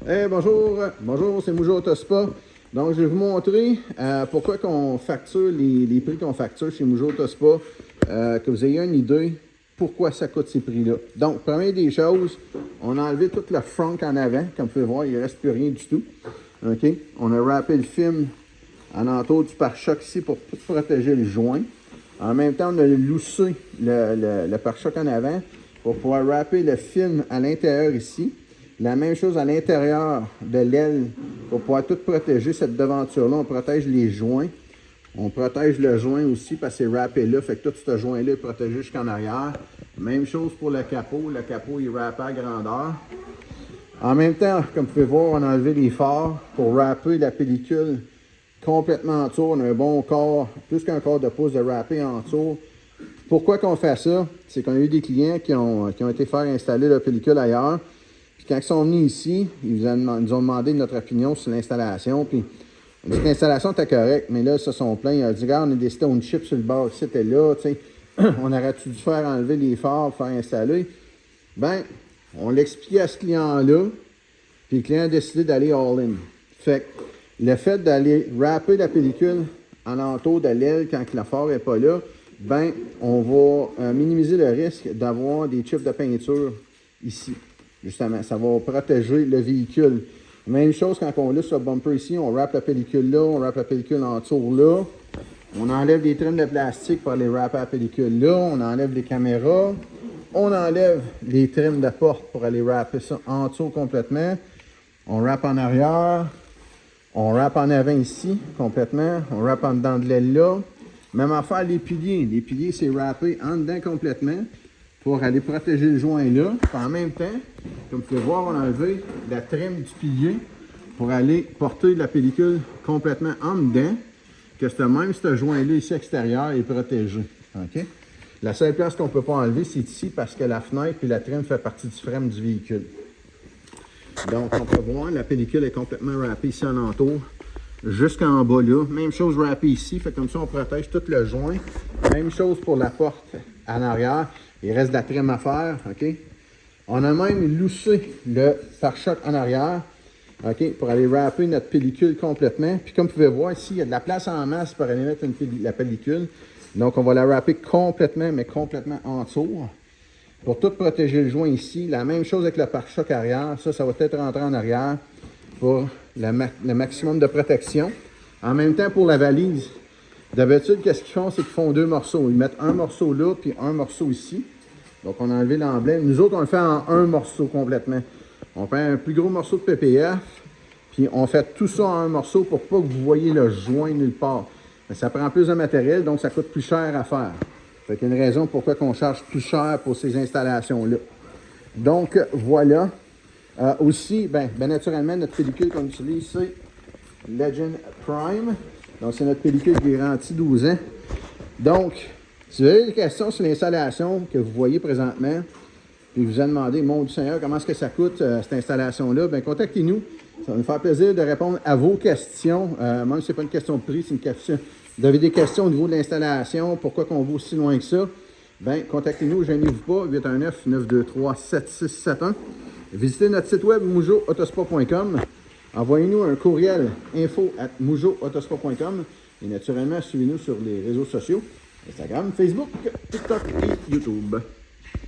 Hey, bonjour, c'est Moujo Autospa. Donc, je vais vous montrer pourquoi qu'on facture les prix qu'on facture chez Moujo Autospa, que vous ayez une idée pourquoi ça coûte ces prix-là. Donc, première des choses, on a enlevé tout le front en avant. Comme vous pouvez voir, il ne reste plus rien du tout. OK? On a wrappé le film en entour du pare-choc ici pour tout protéger le joint. En même temps, on a loussé le pare-choc en avant pour pouvoir wrapper le film à l'intérieur ici. La même chose à l'intérieur de l'aile pour pouvoir tout protéger cette devanture-là. On protège les joints. On protège le joint aussi parce que c'est wrappé là. Fait que tout ce joint-là est protégé jusqu'en arrière. Même chose pour le capot. Le capot est wrappé à grandeur. En même temps, comme vous pouvez voir, on a enlevé les phares pour wrapper la pellicule complètement en tour. On a un bon corps, plus qu'un quart de pouce de wrapper en tour. Pourquoi qu'on fait ça? C'est qu'on a eu des clients qui ont été faire installer la pellicule ailleurs. Puis quand ils sont venus ici, ils nous ont demandé notre opinion sur l'installation. Puis on a dit que l'installation était correcte, mais là, ils se sont plaints. Ils ont dit, regarde, on a des stone chips sur le bord, c'était là, tu sais. On aurait-tu dû faire enlever les phares pour faire installer? Ben, on l'expliquait à ce client-là, puis le client a décidé d'aller all-in. Fait que le fait d'aller wrapper la pellicule en entour de l'aile quand le phare n'est pas là, ben, on va minimiser le risque d'avoir des chips de peinture ici. Justement, ça va protéger le véhicule. Même chose quand on lisse le bumper ici, on wrap la pellicule là, on wrap la pellicule en tour là. On enlève les trims de plastique pour aller wrapper la pellicule là. On enlève les caméras. On enlève les trims de porte pour aller wrapper ça en tour complètement. On wrap en arrière. On wrap en avant ici complètement. On wrap en dedans de l'aile là. Même affaire les piliers. Les piliers, c'est wrappé en dedans complètement pour aller protéger le joint là. Puis en même temps, comme vous pouvez voir, on a enlevé la trim du pilier pour aller porter la pellicule complètement en dedans, que ce joint-là ici extérieur est protégé. OK? La seule place qu'on ne peut pas enlever, c'est ici parce que la fenêtre et la trim fait partie du frame du véhicule. Donc, on peut voir, la pellicule est complètement wrappée ici alentour, jusqu'en bas là. Même chose wrappée ici, fait comme ça on protège tout le joint. Même chose pour la porte en arrière. Il reste de la trim à faire, OK? On a même loussé le pare-choc en arrière, OK? Pour aller wrapper notre pellicule complètement. Puis comme vous pouvez voir ici, il y a de la place en masse pour aller mettre la pellicule. Donc on va la wrapper complètement, mais complètement en tour. Pour tout protéger le joint ici. La même chose avec le pare-choc arrière. Ça va peut-être rentrer en arrière pour le maximum de protection. En même temps, pour la valise, d'habitude, qu'est-ce qu'ils font? C'est qu'ils font deux morceaux. Ils mettent un morceau là, puis un morceau ici. Donc, on a enlevé l'emblème. Nous autres, on le fait en un morceau complètement. On fait un plus gros morceau de PPF, puis on fait tout ça en un morceau pour pas que vous voyez le joint nulle part. Mais ça prend plus de matériel, donc ça coûte plus cher à faire. Fait qu'il y a une raison pourquoi on charge plus cher pour ces installations-là. Donc, voilà. Aussi, bien naturellement, notre pellicule qu'on utilise, c'est Legend Prime. Donc, c'est notre pellicule qui est garantie 12 ans. Donc, si vous avez des questions sur l'installation que vous voyez présentement, puis vous avez demandé, mon Dieu Seigneur, comment est-ce que ça coûte, cette installation-là, bien, contactez-nous. Ça va nous faire plaisir de répondre à vos questions. Même si ce n'est pas une question de prix, c'est une question. Vous avez des questions au niveau de l'installation, pourquoi qu'on va aussi loin que ça, bien, contactez-nous, gênez-vous pas, 819-923-7671. Visitez notre site web moujoautospa.com. Envoyez-nous un courriel info@moujoautospa.com et naturellement, suivez-nous sur les réseaux sociaux, Instagram, Facebook, TikTok et YouTube.